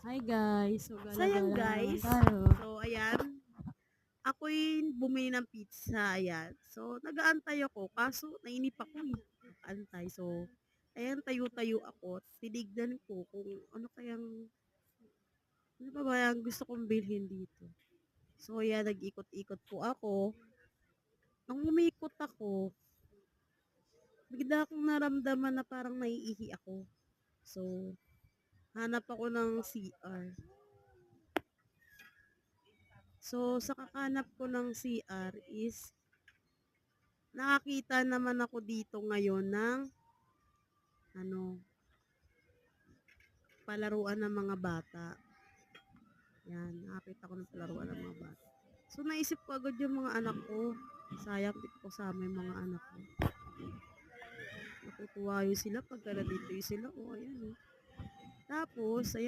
Hi guys, so So, ayan gala-gala na naman guys. tayo. So, ayan. Ako'y bumili ng pizza. Ayan. So, nag-aantay ako. Kaso, nainip ako eh. Nag-aantay. So, ayan, tayo-tayo ako. Tinignan ko kung ano pa ba yung gusto kong bilhin dito. So, ayan, nag-ikot-ikot po ako. Nung umikot ako, bigla akong naramdaman na parang naiihi ako. So, hanap ako ng CR. So, sa kakanap ko ng CR is nakakita naman ako dito ngayon ng ano, palaruan ng mga bata. Yan, nakakita ko ng palaruan ng mga bata. So, naisip ko agad yung mga anak ko. Sayang, di ko kasama yung mga anak ko. Natutuwa yun sila pagka nandito yun sila. O, ayan. Tapos, ayan.